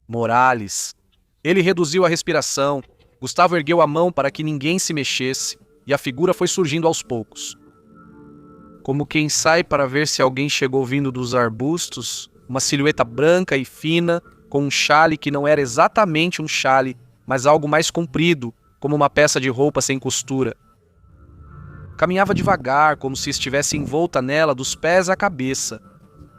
Morales. Ele reduziu a respiração. Gustavo ergueu a mão para que ninguém se mexesse, e a figura foi surgindo aos poucos. Como quem sai para ver se alguém chegou vindo dos arbustos, uma silhueta branca e fina, com um chale que não era exatamente um chale, mas algo mais comprido, como uma peça de roupa sem costura. Caminhava devagar, como se estivesse envolta nela dos pés à cabeça.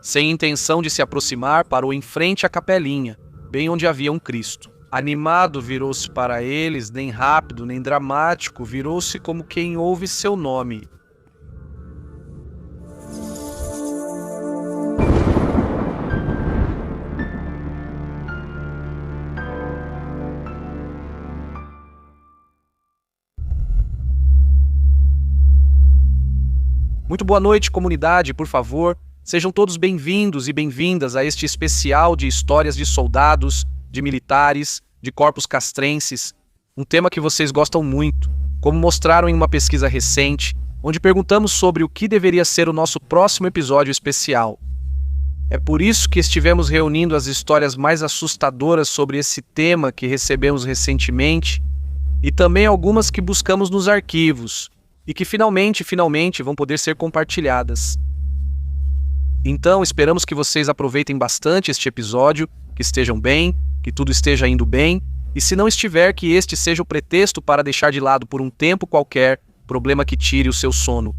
Sem intenção de se aproximar, parou em frente à capelinha, bem onde havia um Cristo. Animado, virou-se para eles, nem rápido, nem dramático, virou-se como quem ouve seu nome. Muito boa noite, comunidade, por favor. Sejam todos bem-vindos e bem-vindas a este especial de histórias de soldados, de militares, de corpos castrenses. Um tema que vocês gostam muito, como mostraram em uma pesquisa recente, onde perguntamos sobre o que deveria ser o nosso próximo episódio especial. É por isso que estivemos reunindo as histórias mais assustadoras sobre esse tema que recebemos recentemente, e também algumas que buscamos nos arquivos, e que finalmente vão poder ser compartilhadas. Então, esperamos que vocês aproveitem bastante este episódio, que estejam bem, que tudo esteja indo bem, e se não estiver, que este seja o pretexto para deixar de lado por um tempo qualquer problema que tire o seu sono.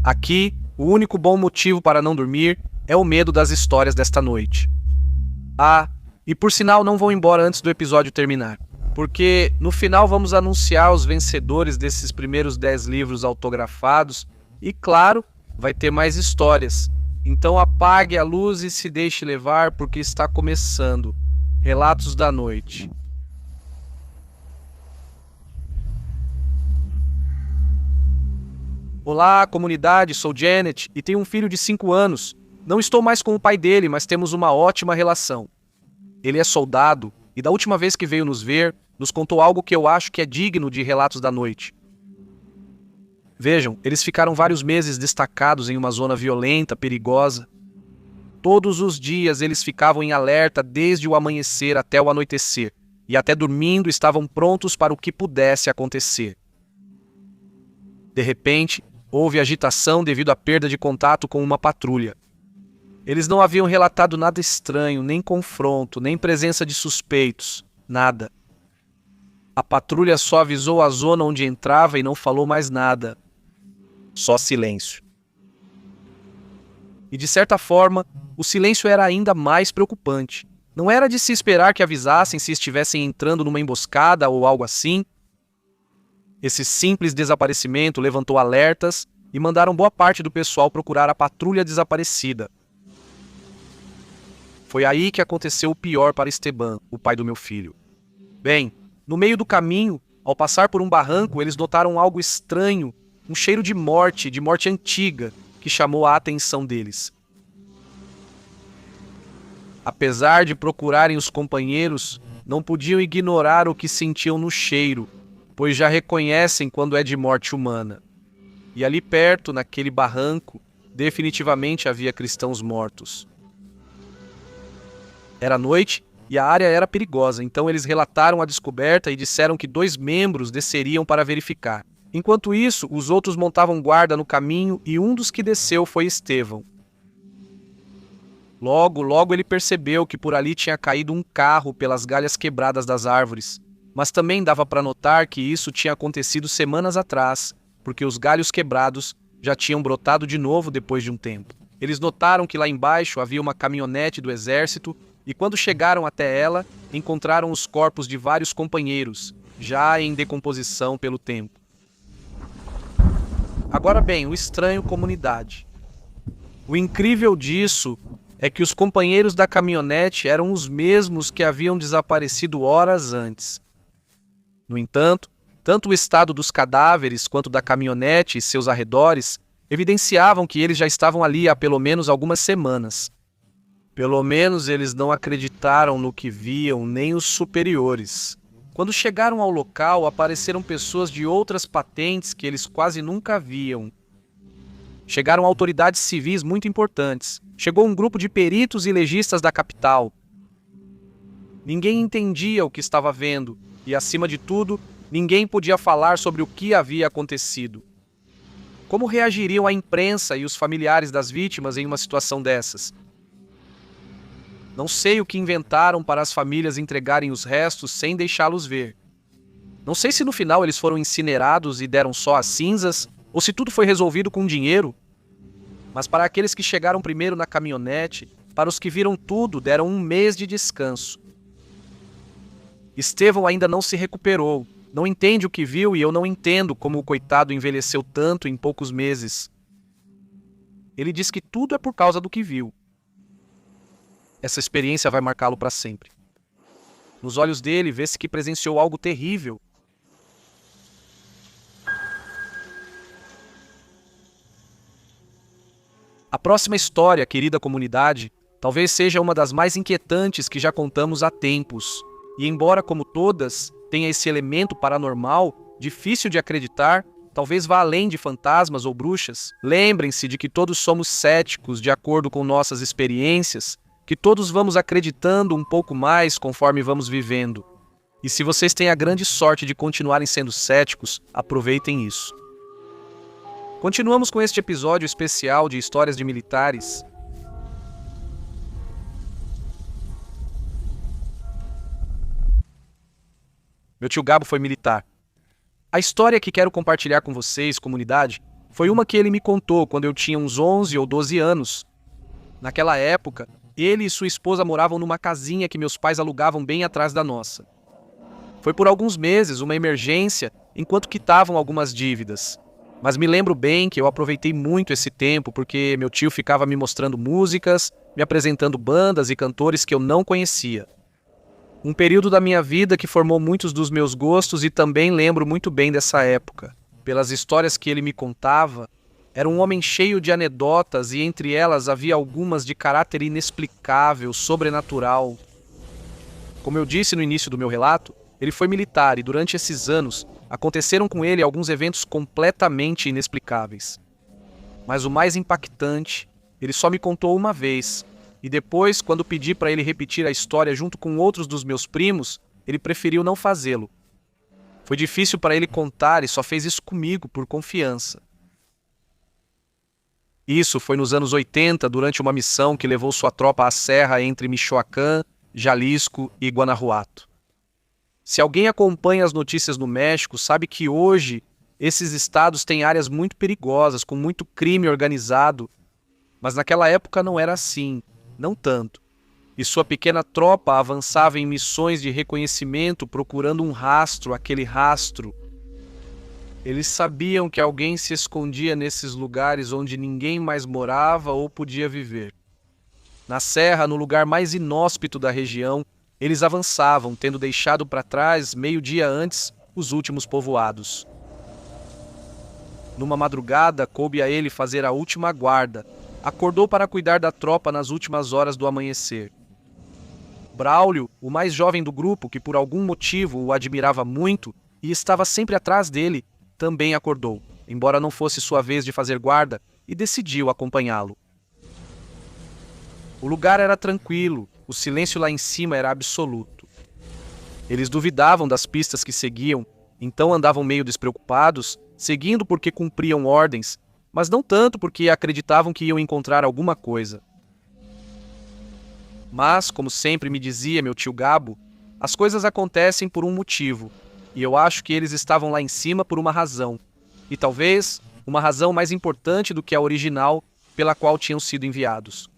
Aqui, o único bom motivo para não dormir é o medo das histórias desta noite. Ah, e por sinal não vão embora antes do episódio terminar, porque no final vamos anunciar os vencedores desses primeiros 10 livros autografados e, claro, vai ter mais histórias. Então apague a luz e se deixe levar, porque está começando Relatos da Noite. Olá, comunidade, sou Janet e tenho um filho de 5 anos. Não estou mais com o pai dele, mas temos uma ótima relação. Ele é soldado e da última vez que veio nos ver, nos contou algo que eu acho que é digno de Relatos da Noite. Vejam, eles ficaram vários meses destacados em uma zona violenta, perigosa. Todos os dias eles ficavam em alerta desde o amanhecer até o anoitecer, e até dormindo estavam prontos para o que pudesse acontecer. De repente, houve agitação devido à perda de contato com uma patrulha. Eles não haviam relatado nada estranho, nem confronto, nem presença de suspeitos, nada. A patrulha só avisou a zona onde entrava e não falou mais nada. Só silêncio. E de certa forma, o silêncio era ainda mais preocupante. Não era de se esperar que avisassem se estivessem entrando numa emboscada ou algo assim. Esse simples desaparecimento levantou alertas e mandaram boa parte do pessoal procurar a patrulha desaparecida. Foi aí que aconteceu o pior para Esteban, o pai do meu filho. Bem, no meio do caminho, ao passar por um barranco, eles notaram algo estranho, um cheiro de morte antiga, que chamou a atenção deles. Apesar de procurarem os companheiros, não podiam ignorar o que sentiam no cheiro, pois já reconhecem quando é de morte humana. E ali perto, naquele barranco, definitivamente havia cristãos mortos. Era noite e a área era perigosa, então eles relataram a descoberta e disseram que 2 membros desceriam para verificar. Enquanto isso, os outros montavam guarda no caminho e um dos que desceu foi Estevão. Logo ele percebeu que por ali tinha caído um carro pelas galhas quebradas das árvores, mas também dava para notar que isso tinha acontecido semanas atrás, porque os galhos quebrados já tinham brotado de novo depois de um tempo. Eles notaram que lá embaixo havia uma caminhonete do exército e quando chegaram até ela, encontraram os corpos de vários companheiros, já em decomposição pelo tempo. Agora bem, o estranho comunidade. O incrível disso é que os companheiros da caminhonete eram os mesmos que haviam desaparecido horas antes. No entanto, tanto o estado dos cadáveres quanto da caminhonete e seus arredores evidenciavam que eles já estavam ali há pelo menos algumas semanas. Pelo menos eles não acreditaram no que viam, nem os superiores. Quando chegaram ao local, apareceram pessoas de outras patentes que eles quase nunca viam. Chegaram autoridades civis muito importantes. Chegou um grupo de peritos e legistas da capital. Ninguém entendia o que estava vendo e, acima de tudo, ninguém podia falar sobre o que havia acontecido. Como reagiriam a imprensa e os familiares das vítimas em uma situação dessas? Não sei o que inventaram para as famílias entregarem os restos sem deixá-los ver. Não sei se no final eles foram incinerados e deram só as cinzas, ou se tudo foi resolvido com dinheiro. Mas para aqueles que chegaram primeiro na caminhonete, para os que viram tudo, deram um mês de descanso. Estevão ainda não se recuperou, não entende o que viu e eu não entendo como o coitado envelheceu tanto em poucos meses. Ele diz que tudo é por causa do que viu. Essa experiência vai marcá-lo para sempre. Nos olhos dele, vê-se que presenciou algo terrível. A próxima história, querida comunidade, talvez seja uma das mais inquietantes que já contamos há tempos. E embora, como todas, tenha esse elemento paranormal, difícil de acreditar, talvez vá além de fantasmas ou bruxas, lembrem-se de que todos somos céticos de acordo com nossas experiências, que todos vamos acreditando um pouco mais conforme vamos vivendo. E se vocês têm a grande sorte de continuarem sendo céticos, aproveitem isso. Continuamos com este episódio especial de histórias de militares. Meu tio Gabo foi militar. A história que quero compartilhar com vocês, comunidade, foi uma que ele me contou quando eu tinha uns 11 ou 12 anos. Naquela época, ele e sua esposa moravam numa casinha que meus pais alugavam bem atrás da nossa. Foi por alguns meses uma emergência, enquanto quitavam algumas dívidas. Mas me lembro bem que eu aproveitei muito esse tempo porque meu tio ficava me mostrando músicas, me apresentando bandas e cantores que eu não conhecia. Um período da minha vida que formou muitos dos meus gostos e também lembro muito bem dessa época. Pelas histórias que ele me contava, era um homem cheio de anedotas e entre elas havia algumas de caráter inexplicável, sobrenatural. Como eu disse no início do meu relato, ele foi militar e durante esses anos aconteceram com ele alguns eventos completamente inexplicáveis. Mas o mais impactante, ele só me contou uma vez, e depois, quando pedi para ele repetir a história junto com outros dos meus primos, ele preferiu não fazê-lo. Foi difícil para ele contar e só fez isso comigo por confiança. Isso foi nos anos 80, durante uma missão que levou sua tropa à serra entre Michoacán, Jalisco e Guanajuato. Se alguém acompanha as notícias no México, sabe que hoje esses estados têm áreas muito perigosas, com muito crime organizado, mas naquela época não era assim, não tanto. E sua pequena tropa avançava em missões de reconhecimento procurando um rastro, aquele rastro. Eles sabiam que alguém se escondia nesses lugares onde ninguém mais morava ou podia viver. Na serra, no lugar mais inóspito da região, eles avançavam, tendo deixado para trás, meio-dia antes, os últimos povoados. Numa madrugada, coube a ele fazer a última guarda. Acordou para cuidar da tropa nas últimas horas do amanhecer. Braulio, o mais jovem do grupo, que por algum motivo o admirava muito e estava sempre atrás dele, também acordou, embora não fosse sua vez de fazer guarda, e decidiu acompanhá-lo. O lugar era tranquilo, o silêncio lá em cima era absoluto. Eles duvidavam das pistas que seguiam, então andavam meio despreocupados, seguindo porque cumpriam ordens, mas não tanto porque acreditavam que iam encontrar alguma coisa. Mas, como sempre me dizia meu tio Gabo, as coisas acontecem por um motivo, e eu acho que eles estavam lá em cima por uma razão, e talvez uma razão mais importante do que a original pela qual tinham sido enviados.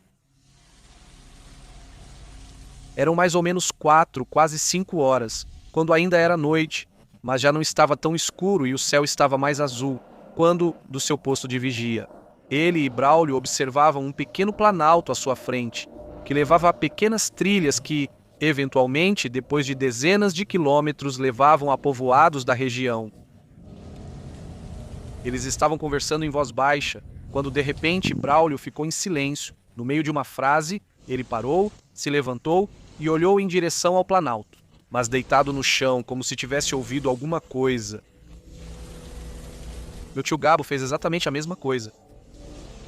Eram mais ou menos 4, quase 5 horas, quando ainda era noite, mas já não estava tão escuro e o céu estava mais azul, quando, do seu posto de vigia, ele e Braulio observavam um pequeno planalto à sua frente, que levava a pequenas trilhas que, eventualmente, depois de dezenas de quilômetros, levavam a povoados da região. Eles estavam conversando em voz baixa, quando de repente Braulio ficou em silêncio. No meio de uma frase, ele parou, se levantou e olhou em direção ao planalto, mas deitado no chão, como se tivesse ouvido alguma coisa. Meu tio Gabo fez exatamente a mesma coisa.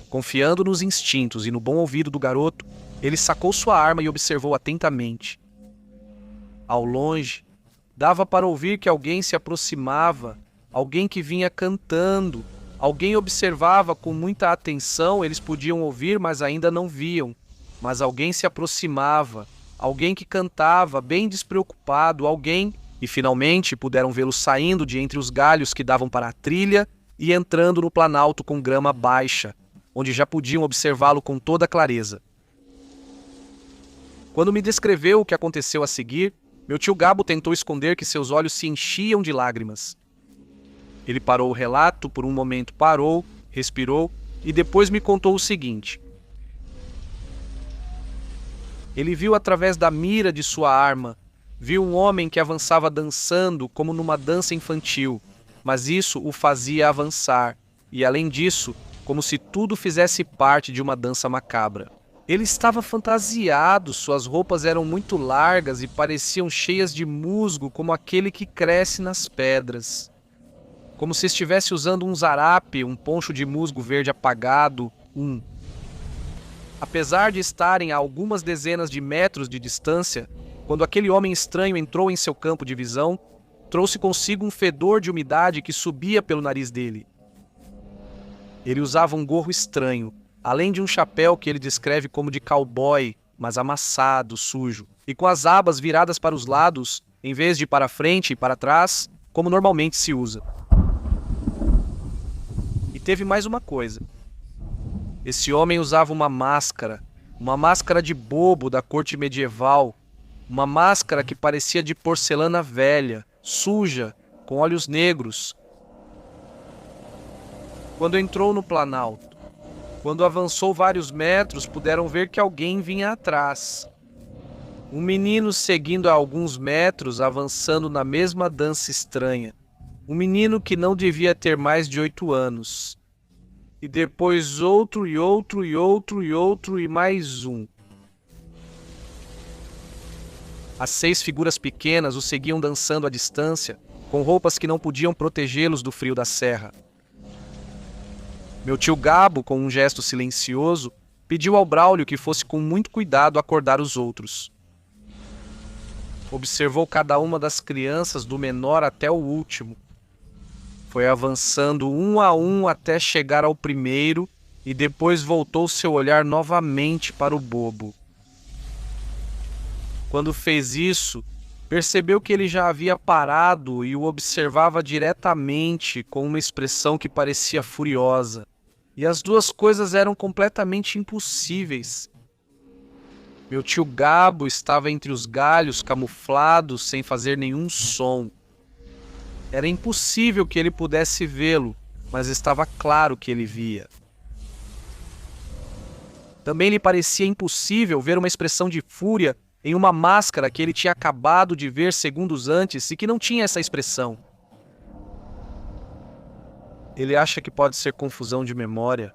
Confiando nos instintos e no bom ouvido do garoto, ele sacou sua arma e observou atentamente. Ao longe, dava para ouvir que alguém se aproximava, alguém que vinha cantando. Alguém observava com muita atenção, eles podiam ouvir, mas ainda não viam. Mas alguém se aproximava, alguém que cantava, bem despreocupado, alguém... E finalmente puderam vê-lo saindo de entre os galhos que davam para a trilha e entrando no planalto com grama baixa, onde já podiam observá-lo com toda clareza. Quando me descreveu o que aconteceu a seguir, meu tio Gabo tentou esconder que seus olhos se enchiam de lágrimas. Ele parou o relato, por um momento parou, respirou e depois me contou o seguinte. Ele viu através da mira de sua arma, viu um homem que avançava dançando como numa dança infantil, mas isso o fazia avançar, e além disso, como se tudo fizesse parte de uma dança macabra. Ele estava fantasiado, suas roupas eram muito largas e pareciam cheias de musgo como aquele que cresce nas pedras. Como se estivesse usando um zarape, um poncho de musgo verde apagado, Apesar de estarem a algumas dezenas de metros de distância, quando aquele homem estranho entrou em seu campo de visão, trouxe consigo um fedor de umidade que subia pelo nariz dele. Ele usava um gorro estranho, além de um chapéu que ele descreve como de cowboy, mas amassado, sujo, e com as abas viradas para os lados, em vez de para frente e para trás, como normalmente se usa. E teve mais uma coisa. Esse homem usava uma máscara de bobo da corte medieval, uma máscara que parecia de porcelana velha, suja, com olhos negros. Quando entrou no planalto, quando avançou vários metros, puderam ver que alguém vinha atrás. Um menino seguindo a alguns metros, avançando na mesma dança estranha. Um menino que não devia ter mais de 8 anos. E depois outro, e outro, e outro, e outro, e mais um. As 6 figuras pequenas o seguiam dançando à distância, com roupas que não podiam protegê-los do frio da serra. Meu tio Gabo, com um gesto silencioso, pediu ao Braulio que fosse com muito cuidado acordar os outros. Observou cada uma das crianças, do menor até o último. Foi avançando um a um até chegar ao primeiro e depois voltou seu olhar novamente para o bobo. Quando fez isso, percebeu que ele já havia parado e o observava diretamente com uma expressão que parecia furiosa. E as duas coisas eram completamente impossíveis. Meu tio Gabo estava entre os galhos, camuflado, sem fazer nenhum som. Era impossível que ele pudesse vê-lo, mas estava claro que ele via. Também lhe parecia impossível ver uma expressão de fúria em uma máscara que ele tinha acabado de ver segundos antes e que não tinha essa expressão. Ele acha que pode ser confusão de memória.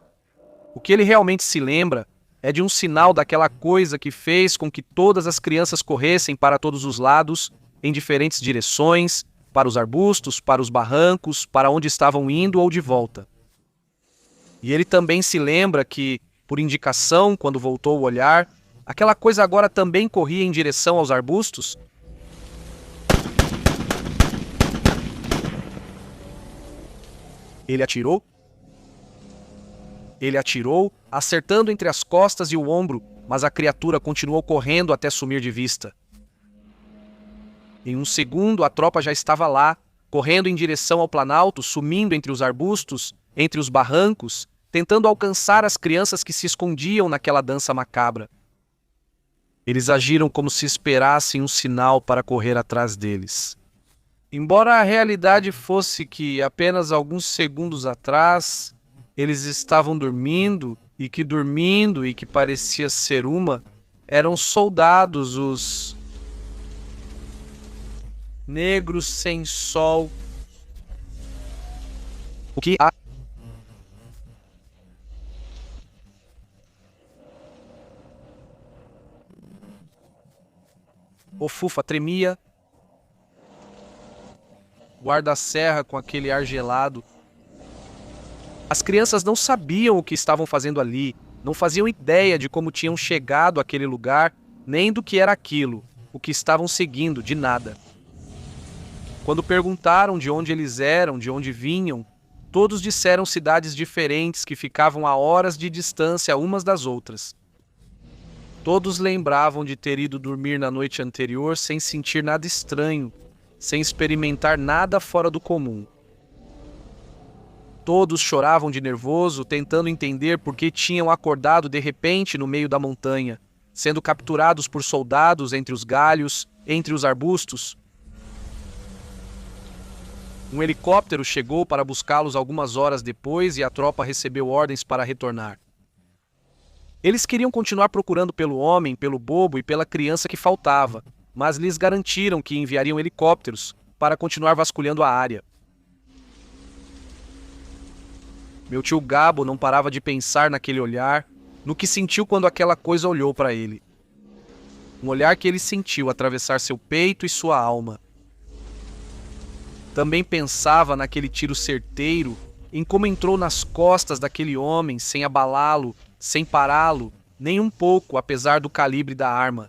O que ele realmente se lembra é de um sinal daquela coisa que fez com que todas as crianças corressem para todos os lados, em diferentes direções, para os arbustos, para os barrancos, para onde estavam indo ou de volta. E ele também se lembra que, por indicação, quando voltou o olhar, aquela coisa agora também corria em direção aos arbustos. Ele atirou. Ele atirou, acertando entre as costas e o ombro, mas a criatura continuou correndo até sumir de vista. Em um segundo, a tropa já estava lá, correndo em direção ao planalto, sumindo entre os arbustos, entre os barrancos, tentando alcançar as crianças que se escondiam naquela dança macabra. Eles agiram como se esperassem um sinal para correr atrás deles. Embora a realidade fosse que, apenas alguns segundos atrás, eles estavam dormindo e que parecia ser eram soldados, os negros sem sol. O que há? O Fufa tremia, guarda-serra com aquele ar gelado. As crianças não sabiam o que estavam fazendo ali, não faziam ideia de como tinham chegado àquele lugar, nem do que era aquilo. o que estavam seguindo, de nada. Quando perguntaram de onde eles eram, de onde vinham, todos disseram cidades diferentes que ficavam a horas de distância umas das outras. Todos lembravam de ter ido dormir na noite anterior sem sentir nada estranho, sem experimentar nada fora do comum. Todos choravam de nervoso, tentando entender por que tinham acordado de repente no meio da montanha, sendo capturados por soldados entre os galhos, entre os arbustos. Um helicóptero chegou para buscá-los algumas horas depois e a tropa recebeu ordens para retornar. Eles queriam continuar procurando pelo homem, pelo bobo e pela criança que faltava, mas lhes garantiram que enviariam helicópteros para continuar vasculhando a área. Meu tio Gabo não parava de pensar naquele olhar, no que sentiu quando aquela coisa olhou para ele. Um olhar que ele sentiu atravessar seu peito e sua alma. Também pensava naquele tiro certeiro, em como entrou nas costas daquele homem sem abalá-lo, sem pará-lo, nem um pouco, apesar do calibre da arma.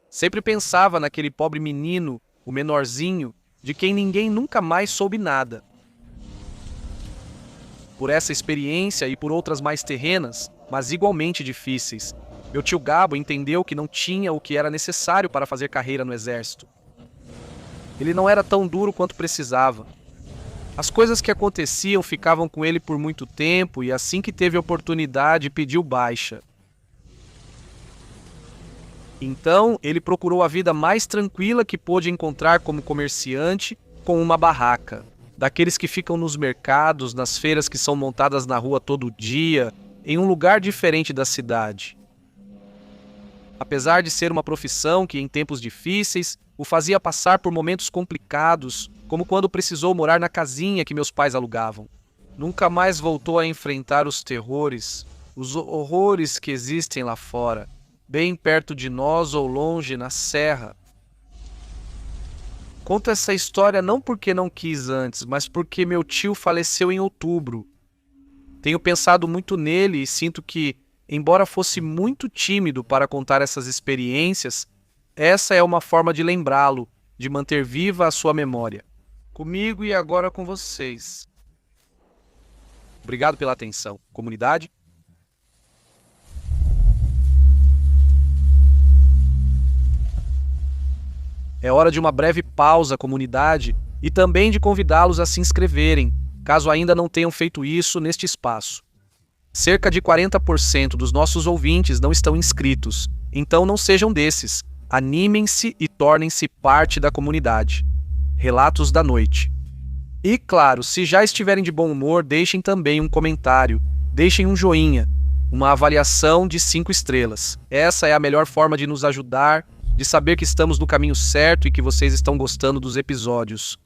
Sempre pensava naquele pobre menino, o menorzinho, de quem ninguém nunca mais soube nada. Por essa experiência e por outras mais terrenas, mas igualmente difíceis, meu tio Gabo entendeu que não tinha o que era necessário para fazer carreira no exército. Ele não era tão duro quanto precisava. As coisas que aconteciam ficavam com ele por muito tempo e assim que teve oportunidade pediu baixa. Então, ele procurou a vida mais tranquila que pôde encontrar como comerciante, com uma barraca. Daqueles que ficam nos mercados, nas feiras que são montadas na rua todo dia, em um lugar diferente da cidade. Apesar de ser uma profissão que, em tempos difíceis, o fazia passar por momentos complicados, como quando precisou morar na casinha que meus pais alugavam. Nunca mais voltou a enfrentar os terrores, os horrores que existem lá fora, bem perto de nós ou longe na serra. Conto essa história não porque não quis antes, mas porque meu tio faleceu em outubro. Tenho pensado muito nele e sinto que, embora fosse muito tímido para contar essas experiências, essa é uma forma de lembrá-lo, de manter viva a sua memória. Comigo e agora com vocês. Obrigado pela atenção, comunidade. É hora de uma breve pausa, comunidade, e também de convidá-los a se inscreverem, caso ainda não tenham feito isso neste espaço. Cerca de 40% dos nossos ouvintes não estão inscritos, então não sejam desses. Animem-se e tornem-se parte da comunidade. Relatos da Noite. E claro, se já estiverem de bom humor, deixem também um comentário, deixem um joinha, uma avaliação de 5 estrelas. Essa é a melhor forma de nos ajudar, de saber que estamos no caminho certo e que vocês estão gostando dos episódios.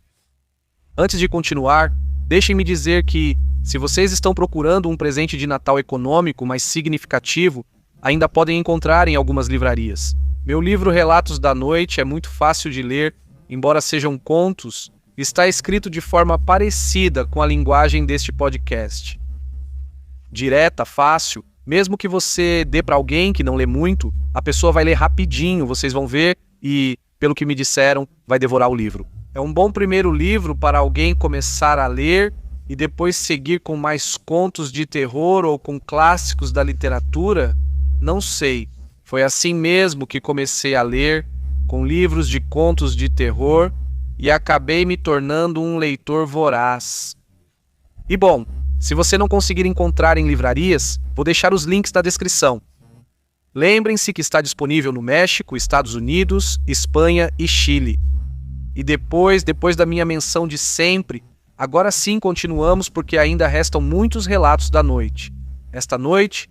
Antes de continuar, deixem-me dizer que, se vocês estão procurando um presente de Natal econômico, mas significativo, ainda podem encontrar em algumas livrarias. Meu livro Relatos da Noite é muito fácil de ler, embora sejam contos, está escrito de forma parecida com a linguagem deste podcast. Direta, fácil, mesmo que você dê para alguém que não lê muito, a pessoa vai ler rapidinho, vocês vão ver e, pelo que me disseram, vai devorar o livro. É um bom primeiro livro para alguém começar a ler e depois seguir com mais contos de terror ou com clássicos da literatura? Não sei. Foi assim mesmo que comecei a ler, com livros de contos de terror, e acabei me tornando um leitor voraz. E bom, se você não conseguir encontrar em livrarias, vou deixar os links na descrição. Lembrem-se que está disponível no México, Estados Unidos, Espanha e Chile. E depois da minha menção de sempre, agora sim continuamos porque ainda restam muitos relatos da noite. Esta noite...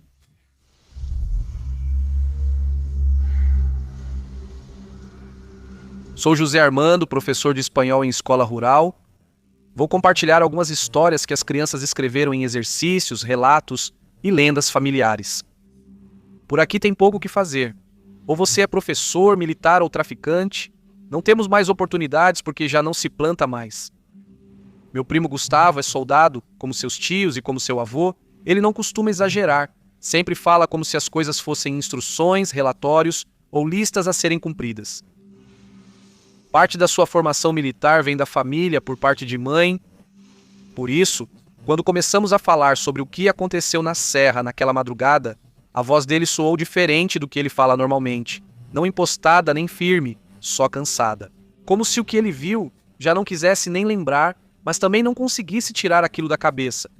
Sou José Armando, professor de espanhol em escola rural. Vou compartilhar algumas histórias que as crianças escreveram em exercícios, relatos e lendas familiares. Por aqui tem pouco o que fazer. Ou você é professor, militar ou traficante, não temos mais oportunidades porque já não se planta mais. Meu primo Gustavo é soldado, como seus tios e como seu avô. Ele não costuma exagerar, sempre fala como se as coisas fossem instruções, relatórios ou listas a serem cumpridas. Parte da sua formação militar vem da família por parte de mãe. Por isso, quando começamos a falar sobre o que aconteceu na serra naquela madrugada, a voz dele soou diferente do que ele fala normalmente, não impostada nem firme, só cansada. Como se o que ele viu já não quisesse nem lembrar, mas também não conseguisse tirar aquilo da cabeça.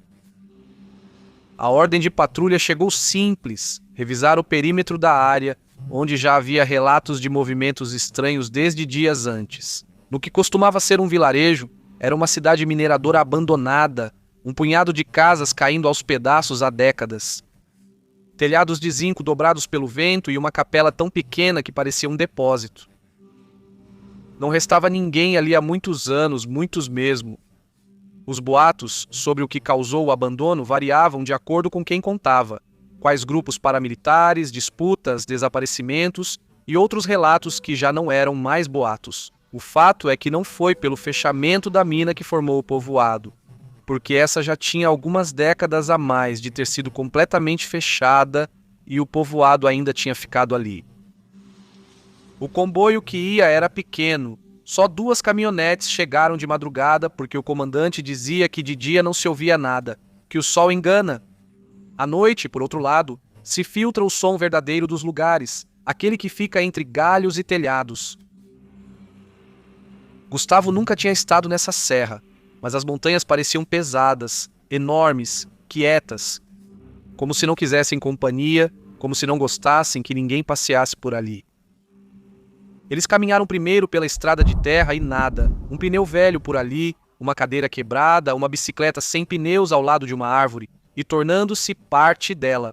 A ordem de patrulha chegou simples, revisar o perímetro da área, onde já havia relatos de movimentos estranhos desde dias antes. No que costumava ser um vilarejo, era uma cidade mineradora abandonada, um punhado de casas caindo aos pedaços há décadas. Telhados de zinco dobrados pelo vento e uma capela tão pequena que parecia um depósito. Não restava ninguém ali há muitos anos, muitos mesmo. Os boatos sobre o que causou o abandono variavam de acordo com quem contava. Quais grupos paramilitares, disputas, desaparecimentos e outros relatos que já não eram mais boatos. O fato é que não foi pelo fechamento da mina que formou o povoado, porque essa já tinha algumas décadas a mais de ter sido completamente fechada e o povoado ainda tinha ficado ali. O comboio que ia era pequeno, só 2 caminhonetes chegaram de madrugada porque o comandante dizia que de dia não se ouvia nada, que o sol engana. À noite, por outro lado, se filtra o som verdadeiro dos lugares, aquele que fica entre galhos e telhados. Gustavo nunca tinha estado nessa serra, mas as montanhas pareciam pesadas, enormes, quietas, como se não quisessem companhia, como se não gostassem que ninguém passeasse por ali. Eles caminharam primeiro pela estrada de terra e nada, um pneu velho por ali, uma cadeira quebrada, uma bicicleta sem pneus ao lado de uma árvore, e tornando-se parte dela.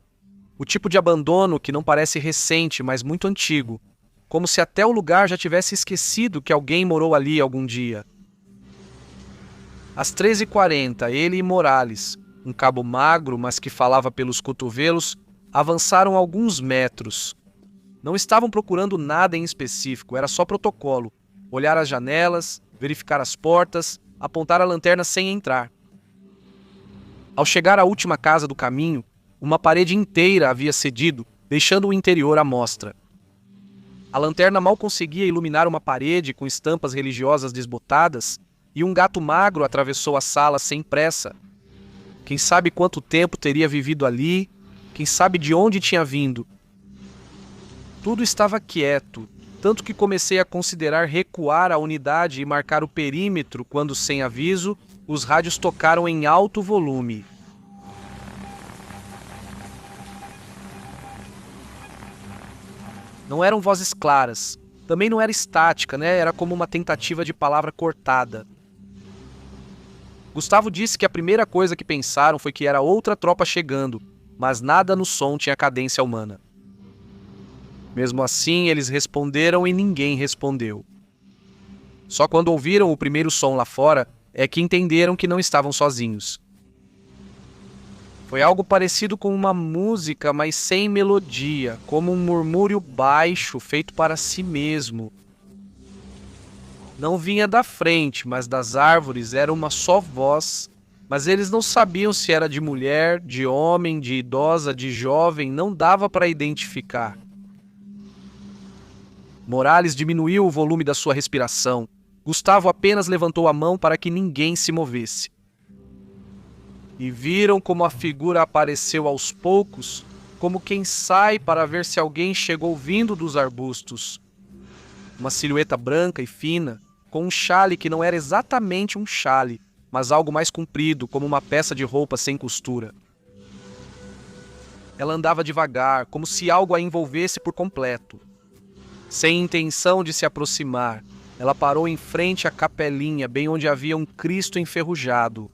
O tipo de abandono que não parece recente, mas muito antigo, como se até o lugar já tivesse esquecido que alguém morou ali algum dia. Às 13h40, ele e Morales, um cabo magro, mas que falava pelos cotovelos, avançaram alguns metros. Não estavam procurando nada em específico, era só protocolo. Olhar as janelas, verificar as portas, apontar a lanterna sem entrar. Ao chegar à última casa do caminho, uma parede inteira havia cedido, deixando o interior à mostra. A lanterna mal conseguia iluminar uma parede com estampas religiosas desbotadas, e um gato magro atravessou a sala sem pressa. Quem sabe quanto tempo teria vivido ali, quem sabe de onde tinha vindo. Tudo estava quieto, tanto que comecei a considerar recuar a unidade e marcar o perímetro quando, sem aviso, os rádios tocaram em alto volume. Não eram vozes claras, também não era estática, né? Era como uma tentativa de palavra cortada. Gustavo disse que a primeira coisa que pensaram foi que era outra tropa chegando, mas nada no som tinha cadência humana. Mesmo assim, eles responderam e ninguém respondeu. Só quando ouviram o primeiro som lá fora é que entenderam que não estavam sozinhos. Foi algo parecido com uma música, mas sem melodia, como um murmúrio baixo feito para si mesmo. Não vinha da frente, mas das árvores era uma só voz, mas eles não sabiam se era de mulher, de homem, de idosa, de jovem, não dava para identificar. Morales diminuiu o volume da sua respiração. Gustavo apenas levantou a mão para que ninguém se movesse. E viram como a figura apareceu aos poucos, como quem sai para ver se alguém chegou vindo dos arbustos. Uma silhueta branca e fina, com um chale que não era exatamente um chale, mas algo mais comprido, como uma peça de roupa sem costura. Ela andava devagar, como se algo a envolvesse por completo. Sem intenção de se aproximar, ela parou em frente à capelinha, bem onde havia um Cristo enferrujado.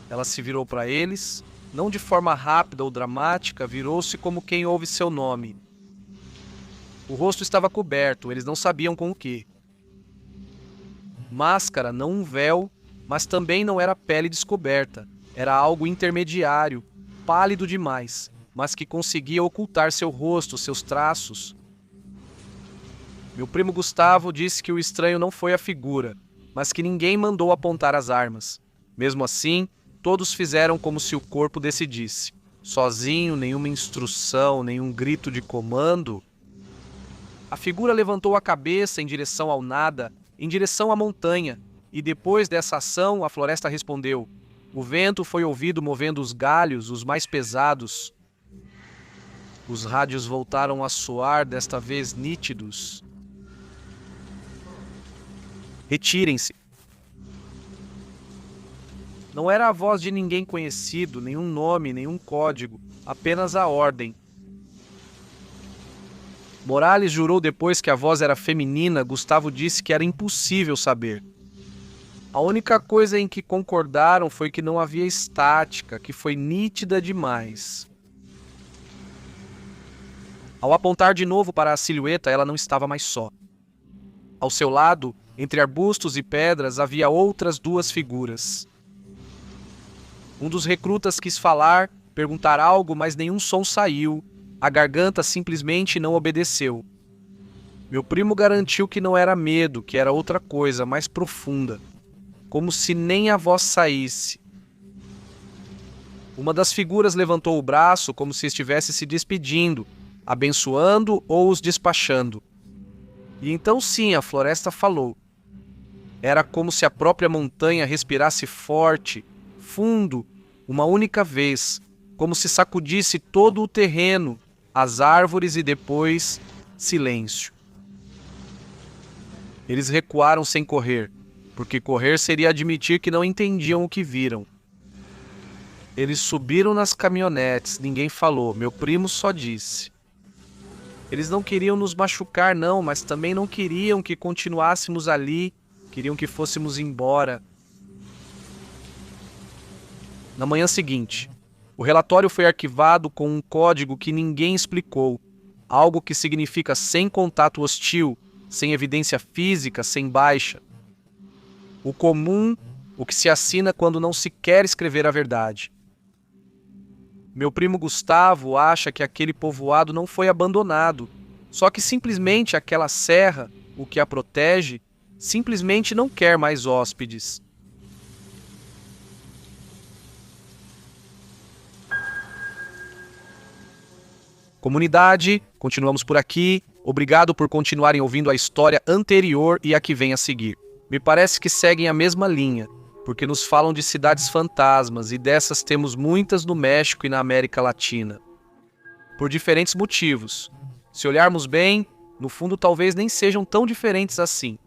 Ela se virou para eles, não de forma rápida ou dramática, virou-se como quem ouve seu nome. O rosto estava coberto, eles não sabiam com o quê. Máscara, não um véu, mas também não era pele descoberta. Era algo intermediário, pálido demais, mas que conseguia ocultar seu rosto, seus traços. Meu primo Gustavo disse que o estranho não foi a figura, mas que ninguém mandou apontar as armas. Mesmo assim, todos fizeram como se o corpo decidisse. Sozinho, nenhuma instrução, nenhum grito de comando. A figura levantou a cabeça em direção ao nada, em direção à montanha, e depois dessa ação a floresta respondeu. O vento foi ouvido movendo os galhos, os mais pesados. Os rádios voltaram a soar, desta vez nítidos. Retirem-se. Não era a voz de ninguém conhecido, nenhum nome, nenhum código, apenas a ordem. Morales jurou depois que a voz era feminina. Gustavo disse que era impossível saber. A única coisa em que concordaram foi que não havia estática, que foi nítida demais. Ao apontar de novo para a silhueta, ela não estava mais só. Ao seu lado, entre arbustos e pedras, havia outras duas figuras. Um dos recrutas quis falar, perguntar algo, mas nenhum som saiu. A garganta simplesmente não obedeceu. Meu primo garantiu que não era medo, que era outra coisa, mais profunda. Como se nem a voz saísse. Uma das figuras levantou o braço como se estivesse se despedindo, abençoando ou os despachando. E então sim, a floresta falou. Era como se a própria montanha respirasse forte, fundo, uma única vez, como se sacudisse todo o terreno, as árvores e depois silêncio. Eles recuaram sem correr, porque correr seria admitir que não entendiam o que viram. Eles subiram nas caminhonetes, ninguém falou, meu primo só disse. Eles não queriam nos machucar não, mas também não queriam que continuássemos ali, queriam que fôssemos embora. Na manhã seguinte, o relatório foi arquivado com um código que ninguém explicou, algo que significa sem contato hostil, sem evidência física, sem baixa. O comum, o que se assina quando não se quer escrever a verdade. Meu primo Gustavo acha que aquele povoado não foi abandonado, só que simplesmente aquela serra, o que a protege, simplesmente não quer mais hóspedes. Comunidade, continuamos por aqui. Obrigado por continuarem ouvindo a história anterior e a que vem a seguir. Me parece que seguem a mesma linha, porque nos falam de cidades fantasmas e dessas temos muitas no México e na América Latina. Por diferentes motivos. Se olharmos bem, no fundo talvez nem sejam tão diferentes assim.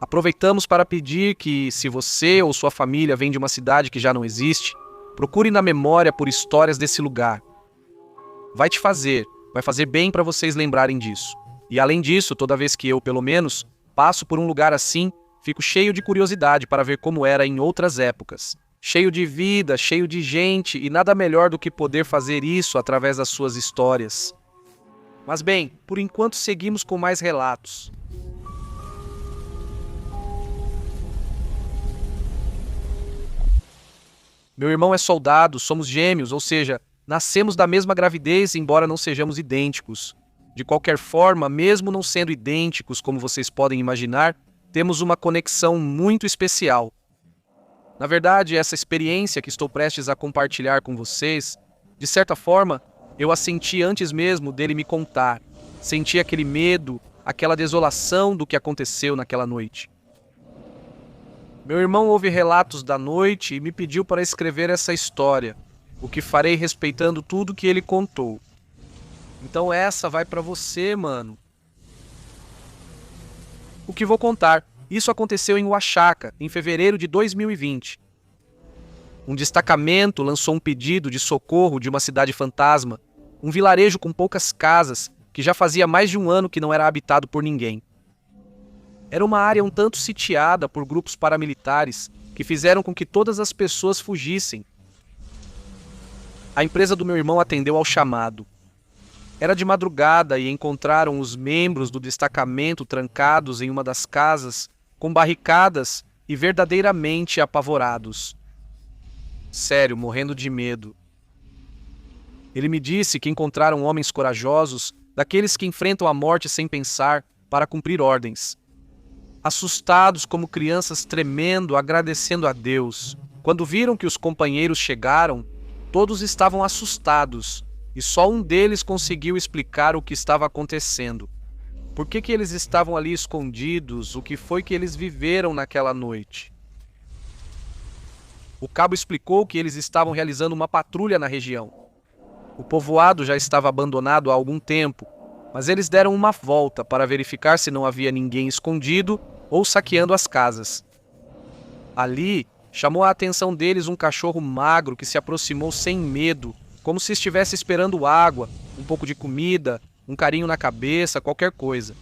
Aproveitamos para pedir que, se você ou sua família vem de uma cidade que já não existe, procure na memória por histórias desse lugar. Vai fazer bem para vocês lembrarem disso. E além disso, toda vez que eu, pelo menos, passo por um lugar assim, fico cheio de curiosidade para ver como era em outras épocas. Cheio de vida, cheio de gente, e nada melhor do que poder fazer isso através das suas histórias. Mas bem, por enquanto seguimos com mais relatos. Meu irmão é soldado, somos gêmeos, ou seja, nascemos da mesma gravidez, embora não sejamos idênticos. De qualquer forma, mesmo não sendo idênticos, como vocês podem imaginar, temos uma conexão muito especial. Na verdade, essa experiência que estou prestes a compartilhar com vocês, de certa forma, eu a senti antes mesmo dele me contar. Senti aquele medo, aquela desolação do que aconteceu naquela noite. Meu irmão ouve relatos da noite e me pediu para escrever essa história, o que farei respeitando tudo que ele contou. Então essa vai para você, mano. O que vou contar? Isso aconteceu em Oaxaca, em fevereiro de 2020. Um destacamento lançou um pedido de socorro de uma cidade fantasma, um vilarejo com poucas casas, que já fazia mais de um ano que não era habitado por ninguém. Era uma área um tanto sitiada por grupos paramilitares que fizeram com que todas as pessoas fugissem. A empresa do meu irmão atendeu ao chamado. Era de madrugada e encontraram os membros do destacamento trancados em uma das casas, com barricadas e verdadeiramente apavorados. Sério, morrendo de medo. Ele me disse que encontraram homens corajosos, daqueles que enfrentam a morte sem pensar, para cumprir ordens. Assustados como crianças tremendo, agradecendo a Deus. Quando viram que os companheiros chegaram, todos estavam assustados. e só um deles conseguiu explicar o que estava acontecendo. Por que eles estavam ali escondidos? O que foi que eles viveram naquela noite? O cabo explicou que eles estavam realizando uma patrulha na região. O povoado já estava abandonado há algum tempo, mas eles deram uma volta para verificar se não havia ninguém escondido ou saqueando as casas. Ali, chamou a atenção deles um cachorro magro que se aproximou sem medo, como se estivesse esperando água, um pouco de comida, um carinho na cabeça, qualquer coisa.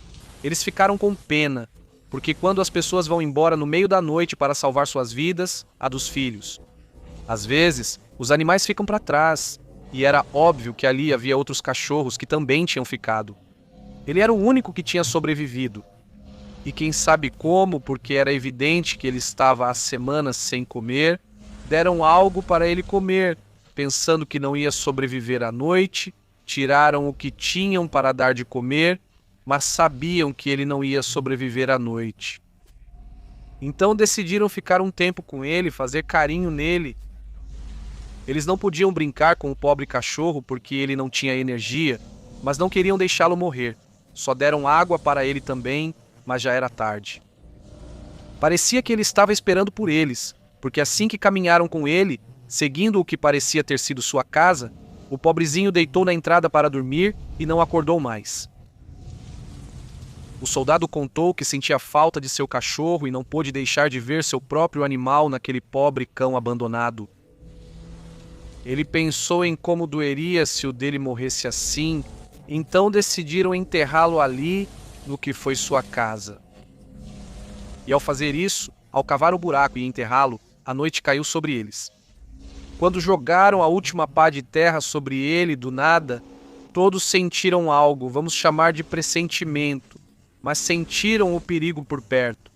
Eles ficaram com pena, porque quando as pessoas vão embora no meio da noite para salvar suas vidas, a dos filhos. Às vezes, os animais ficam para trás, e era óbvio que ali havia outros cachorros que também tinham ficado. Ele era o único que tinha sobrevivido. E quem sabe como, porque era evidente que ele estava há semanas sem comer, deram algo para ele comer, pensando que não ia sobreviver à noite, tiraram o que tinham para dar de comer, mas sabiam que ele não ia sobreviver à noite. Então decidiram ficar um tempo com ele, fazer carinho nele. Eles não podiam brincar com o pobre cachorro porque ele não tinha energia, mas não queriam deixá-lo morrer. Só deram água para ele também, mas já era tarde. Parecia que ele estava esperando por eles, porque assim que caminharam com ele, seguindo o que parecia ter sido sua casa, o pobrezinho deitou na entrada para dormir e não acordou mais. O soldado contou que sentia falta de seu cachorro e não pôde deixar de ver seu próprio animal naquele pobre cão abandonado. Ele pensou em como doeria se o dele morresse assim, então decidiram enterrá-lo ali, no que foi sua casa. E ao fazer isso, ao cavar o buraco e enterrá-lo, a noite caiu sobre eles. Quando jogaram a última pá de terra sobre ele, do nada, todos sentiram algo, vamos chamar de pressentimento, mas sentiram o perigo por perto.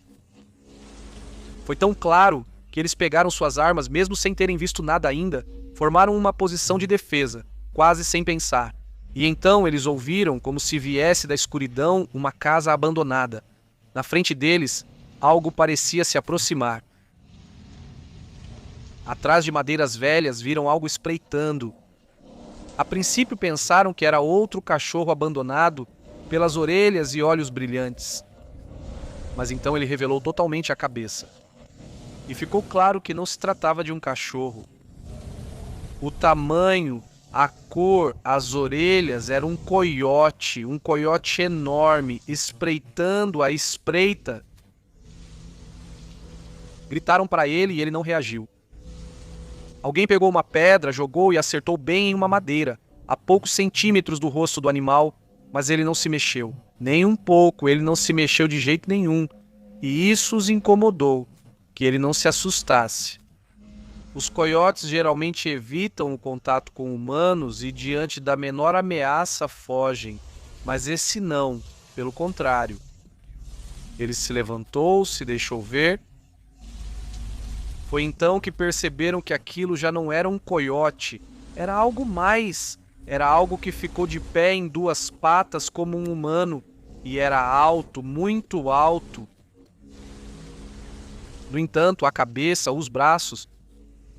Foi tão claro que eles pegaram suas armas, mesmo sem terem visto nada ainda, formaram uma posição de defesa, quase sem pensar. E então eles ouviram, como se viesse da escuridão, uma casa abandonada. Na frente deles, algo parecia se aproximar. Atrás de madeiras velhas, viram algo espreitando. A princípio pensaram que era outro cachorro abandonado pelas orelhas e olhos brilhantes. Mas então ele revelou totalmente a cabeça. E ficou claro que não se tratava de um cachorro. O tamanho, a cor, as orelhas era um coiote enorme, espreitando à espreita. Gritaram para ele e ele não reagiu. Alguém pegou uma pedra, jogou e acertou bem em uma madeira, a poucos centímetros do rosto do animal, mas ele não se mexeu. Nem um pouco, ele não se mexeu de jeito nenhum. E isso os incomodou, que ele não se assustasse. Os coiotes geralmente evitam o contato com humanos e diante da menor ameaça fogem, mas esse não, pelo contrário. Ele se levantou, se deixou ver. Foi então que perceberam que aquilo já não era um coiote, era algo mais. Era algo que ficou de pé em duas patas como um humano, e era alto, muito alto. No entanto, a cabeça, os braços,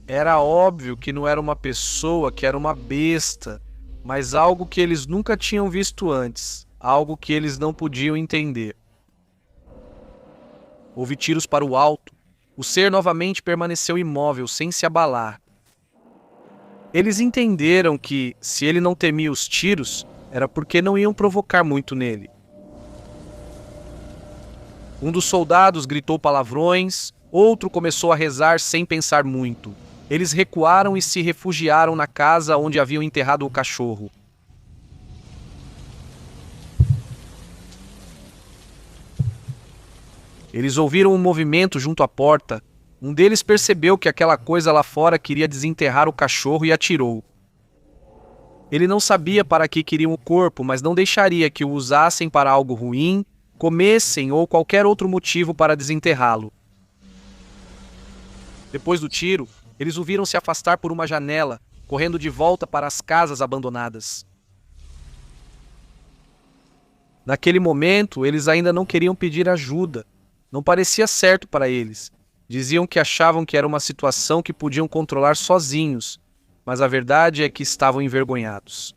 era óbvio que não era uma pessoa, que era uma besta, mas algo que eles nunca tinham visto antes, algo que eles não podiam entender. Houve tiros para o alto. O ser novamente permaneceu imóvel, sem se abalar. Eles entenderam que, se ele não temia os tiros, era porque não iam provocar muito nele. Um dos soldados gritou palavrões, outro começou a rezar sem pensar muito. Eles recuaram e se refugiaram na casa onde haviam enterrado o cachorro. Eles ouviram um movimento junto à porta. Um deles percebeu que aquela coisa lá fora queria desenterrar o cachorro e atirou. Ele não sabia para que queriam o corpo, mas não deixaria que o usassem para algo ruim, comessem ou qualquer outro motivo para desenterrá-lo. Depois do tiro, eles o viram se afastar por uma janela, correndo de volta para as casas abandonadas. Naquele momento, eles ainda não queriam pedir ajuda. Não parecia certo para eles. Diziam que achavam que era uma situação que podiam controlar sozinhos, mas a verdade é que estavam envergonhados.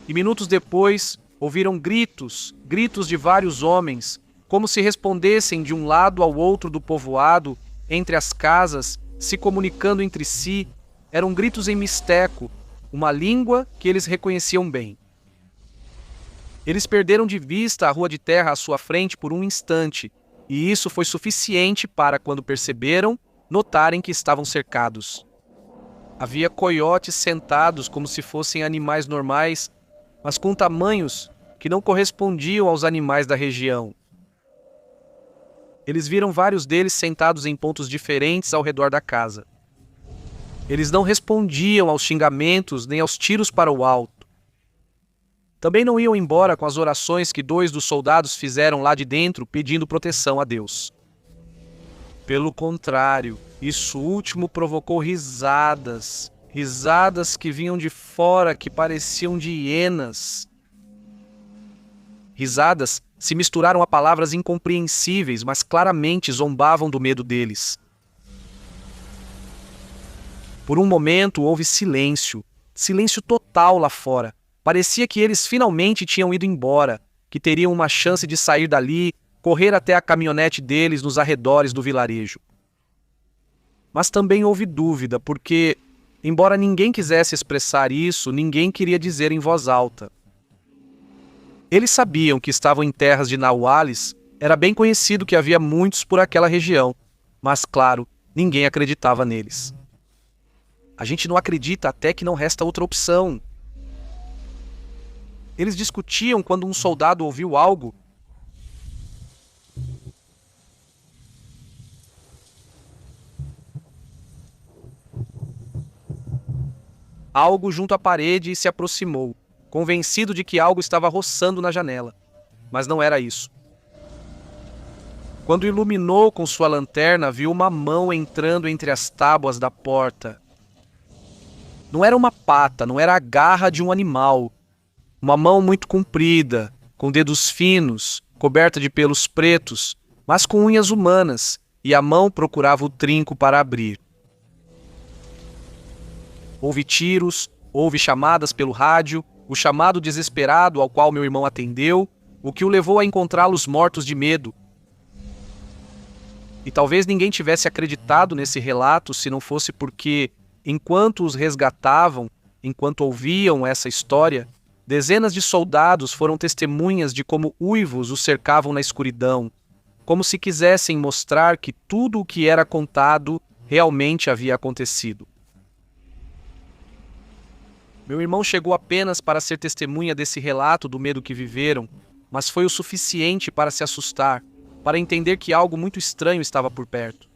E minutos depois, ouviram gritos, gritos de vários homens, como se respondessem de um lado ao outro do povoado, entre as casas, se comunicando entre si. Eram gritos em misteco, uma língua que eles reconheciam bem. Eles perderam de vista a rua de terra à sua frente por um instante, e isso foi suficiente para, quando perceberam, notarem que estavam cercados. Havia coiotes sentados como se fossem animais normais, mas com tamanhos que não correspondiam aos animais da região. Eles viram vários deles sentados em pontos diferentes ao redor da casa. Eles não respondiam aos xingamentos nem aos tiros para o alto. Também não iam embora com as orações que 2 dos soldados fizeram lá de dentro pedindo proteção a Deus. Pelo contrário, isso último provocou risadas, risadas que vinham de fora que pareciam de hienas. Risadas se misturaram a palavras incompreensíveis, mas claramente zombavam do medo deles. Por um momento houve silêncio, silêncio total lá fora. Parecia que eles finalmente tinham ido embora, que teriam uma chance de sair dali, correr até a caminhonete deles nos arredores do vilarejo. Mas também houve dúvida, porque, embora ninguém quisesse expressar isso, ninguém queria dizer em voz alta. Eles sabiam que estavam em terras de Nahuales, era bem conhecido que havia muitos por aquela região, mas, claro, ninguém acreditava neles. A gente não acredita até que não resta outra opção. Eles discutiam quando um soldado ouviu algo. Algo junto à parede e se aproximou, convencido de que algo estava roçando na janela. Mas não era isso. Quando iluminou com sua lanterna, viu uma mão entrando entre as tábuas da porta. Não era uma pata, não era a garra de um animal. Uma mão muito comprida, com dedos finos, coberta de pelos pretos, mas com unhas humanas, e a mão procurava o trinco para abrir. Houve tiros, houve chamadas pelo rádio, o chamado desesperado ao qual meu irmão atendeu, o que o levou a encontrá-los mortos de medo. E talvez ninguém tivesse acreditado nesse relato se não fosse porque, enquanto os resgatavam, enquanto ouviam essa história, dezenas de soldados foram testemunhas de como uivos os cercavam na escuridão, como se quisessem mostrar que tudo o que era contado realmente havia acontecido. Meu irmão chegou apenas para ser testemunha desse relato do medo que viveram, mas foi o suficiente para se assustar, para entender que algo muito estranho estava por perto.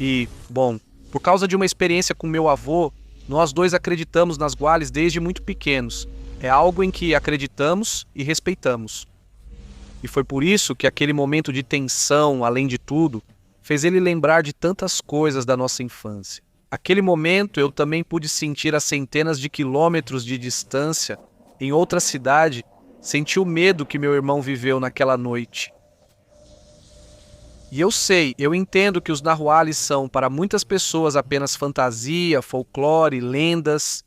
E, bom, por causa de uma experiência com meu avô, nós dois acreditamos nas Gwales desde muito pequenos. É algo em que acreditamos e respeitamos. E foi por isso que aquele momento de tensão, além de tudo, fez ele lembrar de tantas coisas da nossa infância. Aquele momento eu também pude sentir a centenas de quilômetros de distância, em outra cidade, senti o medo que meu irmão viveu naquela noite. E eu sei, eu entendo que os Nahuales são, para muitas pessoas, apenas fantasia, folclore, lendas.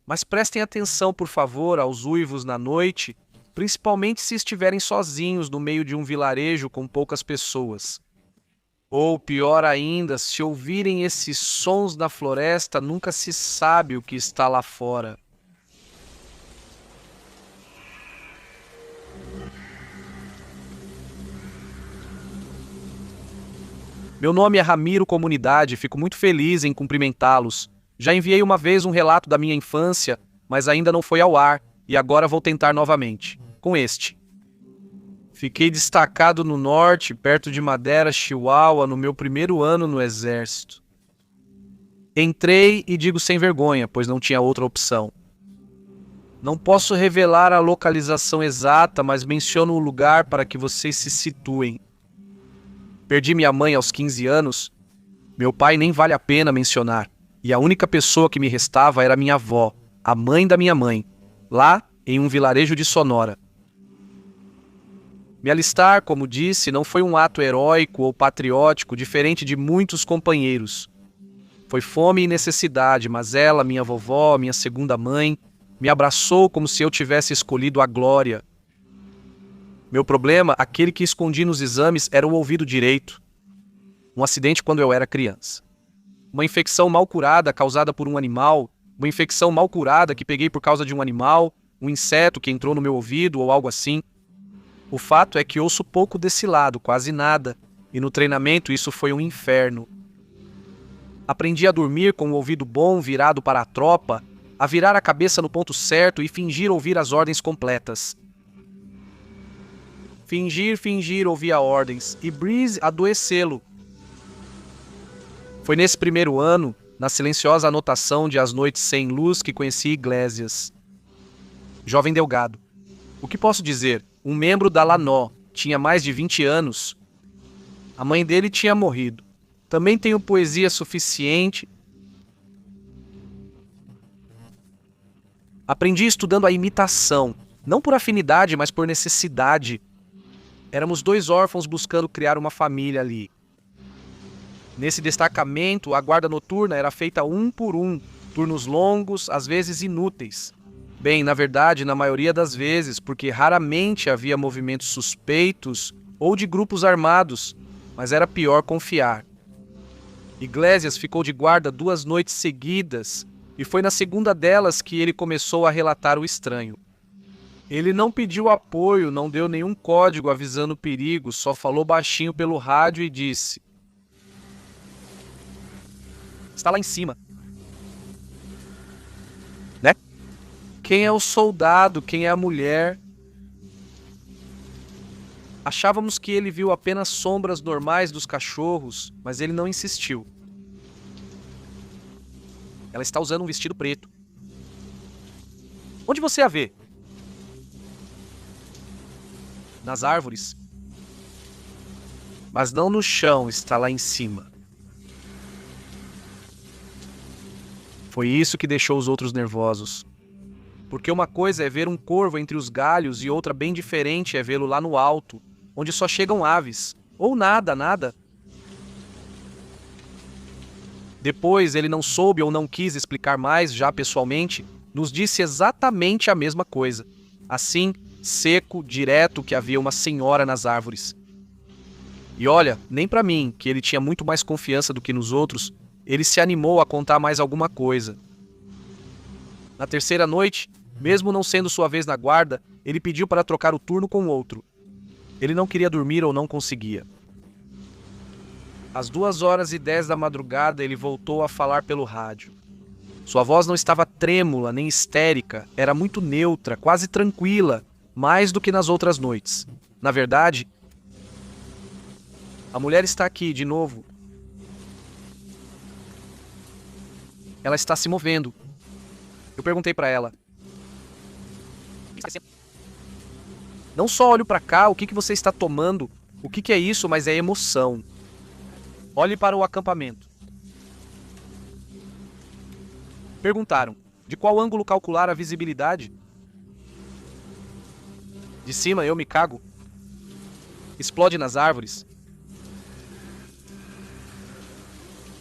Mas prestem atenção, por favor, aos uivos na noite, principalmente se estiverem sozinhos no meio de um vilarejo com poucas pessoas. Ou, pior ainda, se ouvirem esses sons na floresta, nunca se sabe o que está lá fora. Meu nome é Ramiro Comunidade, fico muito feliz em cumprimentá-los. Já enviei uma vez um relato da minha infância, mas ainda não foi ao ar, e agora vou tentar novamente, com este. Fiquei destacado no norte, perto de Madera, Chihuahua, no meu primeiro ano no exército. Entrei e digo sem vergonha, pois não tinha outra opção. Não posso revelar a localização exata, mas menciono o lugar para que vocês se situem. Perdi minha mãe aos 15 anos. Meu pai nem vale a pena mencionar. E a única pessoa que me restava era minha avó, a mãe da minha mãe, lá em um vilarejo de Sonora. Me alistar, como disse, não foi um ato heróico ou patriótico diferente de muitos companheiros. Foi fome e necessidade, mas ela, minha vovó, minha segunda mãe, me abraçou como se eu tivesse escolhido a glória. Meu problema, aquele que escondi nos exames, era o ouvido direito. Um acidente quando eu era criança. Uma infecção mal curada causada por um animal, uma infecção mal curada que peguei por causa de um animal, um inseto que entrou no meu ouvido ou algo assim. O fato é que ouço pouco desse lado, quase nada, e no treinamento isso foi um inferno. Aprendi a dormir com o ouvido bom virado para a tropa, a virar a cabeça no ponto certo e fingir ouvir as ordens completas. Fingir ouvia ordens, e Breeze adoecê-lo. Foi nesse primeiro ano, na silenciosa anotação de As Noites Sem Luz, que conheci Iglesias. Jovem Delgado. O que posso dizer? Um membro da Lanó, tinha mais de 20 anos. A mãe dele tinha morrido. Também tenho poesia suficiente. Aprendi estudando a imitação, não por afinidade, mas por necessidade. Éramos 2 órfãos buscando criar uma família ali. Nesse destacamento, a guarda noturna era feita 1 por 1, turnos longos, às vezes inúteis. Bem, na verdade, na maioria das vezes, porque raramente havia movimentos suspeitos ou de grupos armados, mas era pior confiar. Iglesias ficou de guarda 2 noites seguidas, e foi na segunda delas que ele começou a relatar o estranho. Ele não pediu apoio, não deu nenhum código avisando o perigo, só falou baixinho pelo rádio e disse: "Está lá em cima." Né? Quem é o soldado? Quem é a mulher? Achávamos que ele viu apenas sombras normais dos cachorros, mas ele não insistiu. Ela está usando um vestido preto. Onde você a vê? Nas árvores. Mas não no chão, está lá em cima. Foi isso que deixou os outros nervosos. Porque uma coisa é ver um corvo entre os galhos e outra bem diferente é vê-lo lá no alto, onde só chegam aves. Ou nada. Depois ele não soube ou não quis explicar mais, já pessoalmente, nos disse exatamente a mesma coisa. Assim, seco, direto, que havia uma senhora nas árvores. E olha, nem para mim, que ele tinha muito mais confiança do que nos outros, ele se animou a contar mais alguma coisa. Na terceira noite, mesmo não sendo sua vez na guarda, ele pediu para trocar o turno com outro. Ele não queria dormir ou não conseguia. Às 2h10 da madrugada, ele voltou a falar pelo rádio. Sua voz não estava trêmula nem histérica, era muito neutra, quase tranquila, mais do que nas outras noites. Na verdade, a mulher está aqui de novo. Ela está se movendo. Eu perguntei para ela: "Não só olho para cá, o que você está tomando? O que é isso, mas é emoção. Olhe para o acampamento." Perguntaram: "De qual ângulo calcular a visibilidade?" "De cima eu me cago. Explode nas árvores."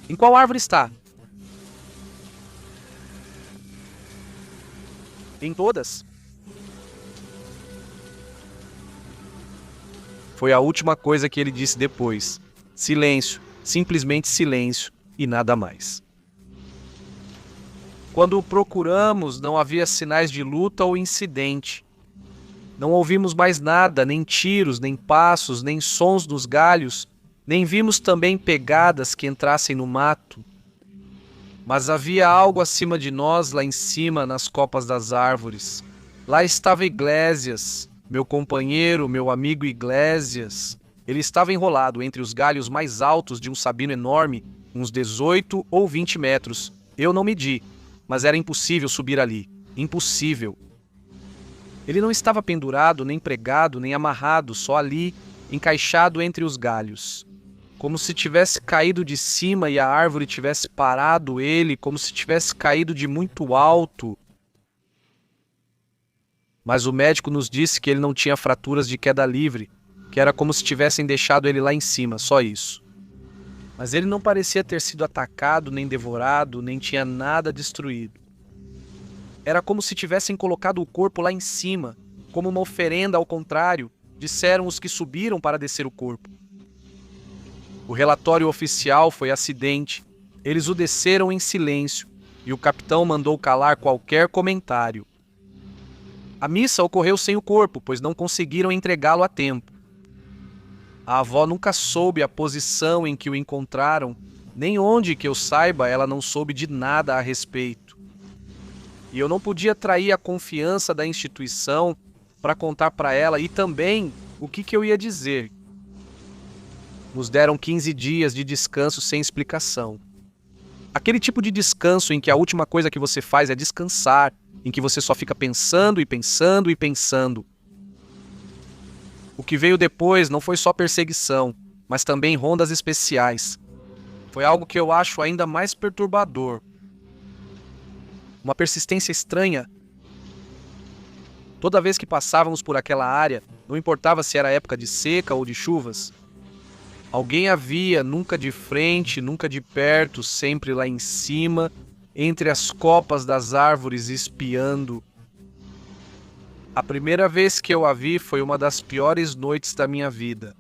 "Em qual árvore está?" "Em todas." Foi a última coisa que ele disse depois. Silêncio, simplesmente silêncio e nada mais. Quando o procuramos, não havia sinais de luta ou incidente. Não ouvimos mais nada, nem tiros, nem passos, nem sons dos galhos, nem vimos também pegadas que entrassem no mato. Mas havia algo acima de nós, lá em cima, nas copas das árvores. Lá estava Iglesias, meu companheiro, meu amigo Iglesias. Ele estava enrolado entre os galhos mais altos de um sabino enorme, uns 18 ou 20 metros. Eu não medi, mas era impossível subir ali. Impossível. Ele não estava pendurado, nem pregado, nem amarrado, só ali, encaixado entre os galhos. Como se tivesse caído de cima e a árvore tivesse parado ele, como se tivesse caído de muito alto. Mas o médico nos disse que ele não tinha fraturas de queda livre, que era como se tivessem deixado ele lá em cima, só isso. Mas ele não parecia ter sido atacado, nem devorado, nem tinha nada destruído. Era como se tivessem colocado o corpo lá em cima, como uma oferenda ao contrário, disseram os que subiram para descer o corpo. O relatório oficial foi acidente. Eles o desceram em silêncio e o capitão mandou calar qualquer comentário. A missa ocorreu sem o corpo, pois não conseguiram entregá-lo a tempo. A avó nunca soube a posição em que o encontraram, nem onde, que eu saiba, ela não soube de nada a respeito. E eu não podia trair a confiança da instituição para contar para ela e também o que eu ia dizer. Nos deram 15 dias de descanso sem explicação. Aquele tipo de descanso em que a última coisa que você faz é descansar, em que você só fica pensando e pensando e pensando. O que veio depois não foi só perseguição, mas também rondas especiais. Foi algo que eu acho ainda mais perturbador. Uma persistência estranha. Toda vez que passávamos por aquela área, não importava se era época de seca ou de chuvas, alguém havia, nunca de frente, nunca de perto, sempre lá em cima, entre as copas das árvores espiando. A primeira vez que eu a vi foi uma das piores noites da minha vida.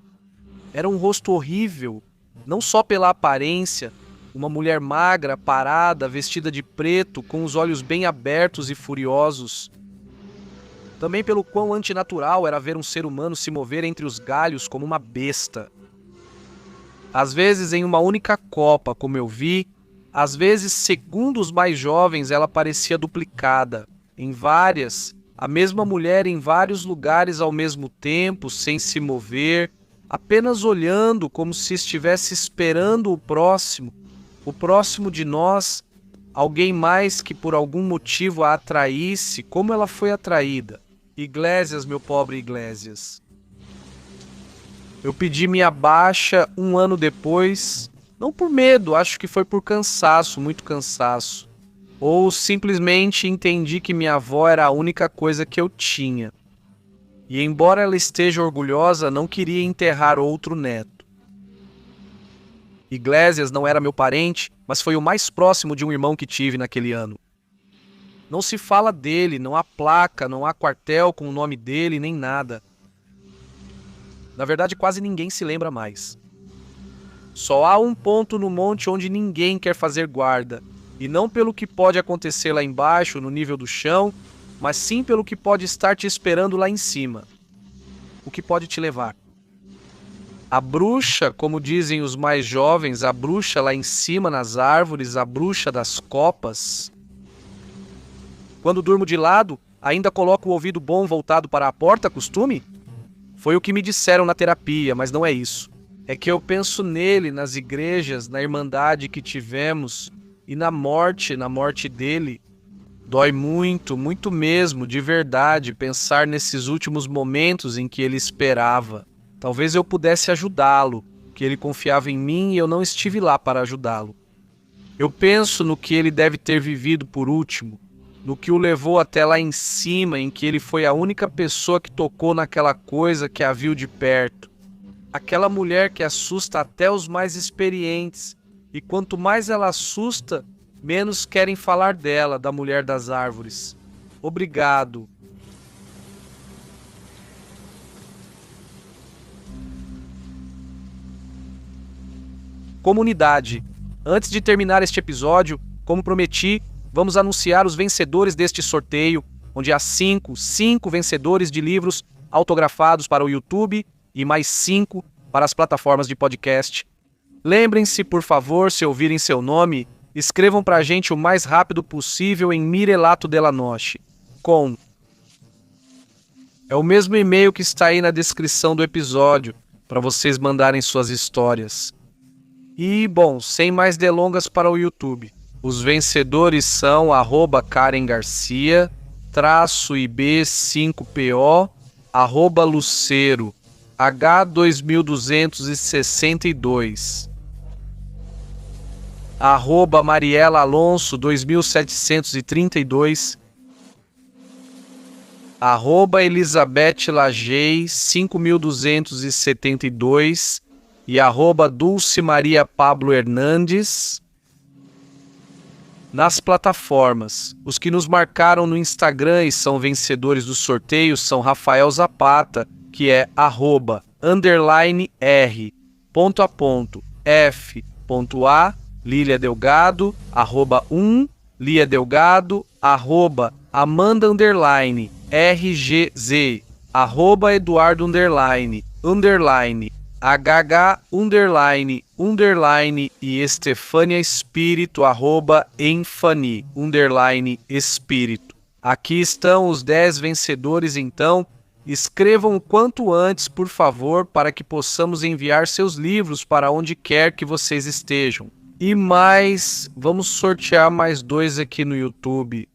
Era um rosto horrível, não só pela aparência, uma mulher magra, parada, vestida de preto, com os olhos bem abertos e furiosos. Também pelo quão antinatural era ver um ser humano se mover entre os galhos como uma besta. Às vezes em uma única copa, como eu vi, às vezes, segundo os mais jovens, ela parecia duplicada. Em várias, a mesma mulher em vários lugares ao mesmo tempo, sem se mover, apenas olhando como se estivesse esperando o próximo de nós, alguém mais que por algum motivo a atraísse, como ela foi atraída. Iglesias, meu pobre Iglesias. Eu pedi minha baixa 1 ano depois, não por medo, acho que foi por cansaço, muito cansaço. Ou simplesmente entendi que minha avó era a única coisa que eu tinha. E embora ela esteja orgulhosa, não queria enterrar outro neto. Iglesias não era meu parente, mas foi o mais próximo de um irmão que tive naquele ano. Não se fala dele, não há placa, não há quartel com o nome dele, nem nada. Na verdade, quase ninguém se lembra mais. Só há um ponto no monte onde ninguém quer fazer guarda, e não pelo que pode acontecer lá embaixo, no nível do chão, mas sim pelo que pode estar te esperando lá em cima. O que pode te levar. A bruxa, como dizem os mais jovens, a bruxa lá em cima nas árvores, a bruxa das copas. Quando durmo de lado, ainda coloco o ouvido bom voltado para a porta, costume? Foi o que me disseram na terapia, mas não é isso. É que eu penso nele, nas igrejas, na irmandade que tivemos e na morte dele. Dói muito, muito mesmo, de verdade, pensar nesses últimos momentos em que ele esperava. Talvez eu pudesse ajudá-lo, que ele confiava em mim e eu não estive lá para ajudá-lo. Eu penso no que ele deve ter vivido por último, no que o levou até lá em cima, em que ele foi a única pessoa que tocou naquela coisa que a viu de perto. Aquela mulher que assusta até os mais experientes, e quanto mais ela assusta, menos querem falar dela, da mulher das árvores. Obrigado. Comunidade. Antes de terminar este episódio, como prometi, vamos anunciar os vencedores deste sorteio, onde há 5 vencedores de livros autografados para o YouTube e mais 5 para as plataformas de podcast. Lembrem-se, por favor, se ouvirem seu nome, escrevam para a gente o mais rápido possível em Mirelato Delanoche, com... É o mesmo e-mail que está aí na descrição do episódio, para vocês mandarem suas histórias. E, bom, sem mais delongas para o YouTube. Os vencedores são @KarenGarcia, _IB5PO, @Lucero, H2262, @Mariela Alonso 2732, @Elizabeth Lagei 5272 e @Dulce Maria Pablo Hernandes nas plataformas. Os que nos marcaram no Instagram e são vencedores dos sorteios são Rafael Zapata, que é @R.A.F.A, Lília Delgado, @Lia Delgado, @Amanda_RGZ, @Eduardo_, HH_, e Estefânia Espírito, @Enfani, Espírito. Aqui estão os 10 vencedores, então. Escrevam o quanto antes, por favor, para que possamos enviar seus livros para onde quer que vocês estejam. E mais, vamos sortear mais 2 aqui no YouTube.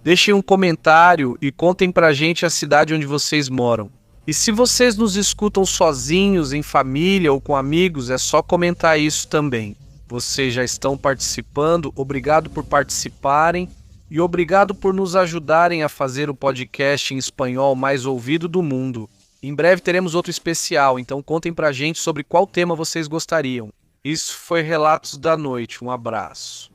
Deixem um comentário e contem pra gente a cidade onde vocês moram. E se vocês nos escutam sozinhos, em família ou com amigos, é só comentar isso também. Vocês já estão participando, obrigado por participarem e obrigado por nos ajudarem a fazer o podcast em espanhol mais ouvido do mundo. Em breve teremos outro especial, então contem pra gente sobre qual tema vocês gostariam. Isso foi Relatos da Noite, um abraço.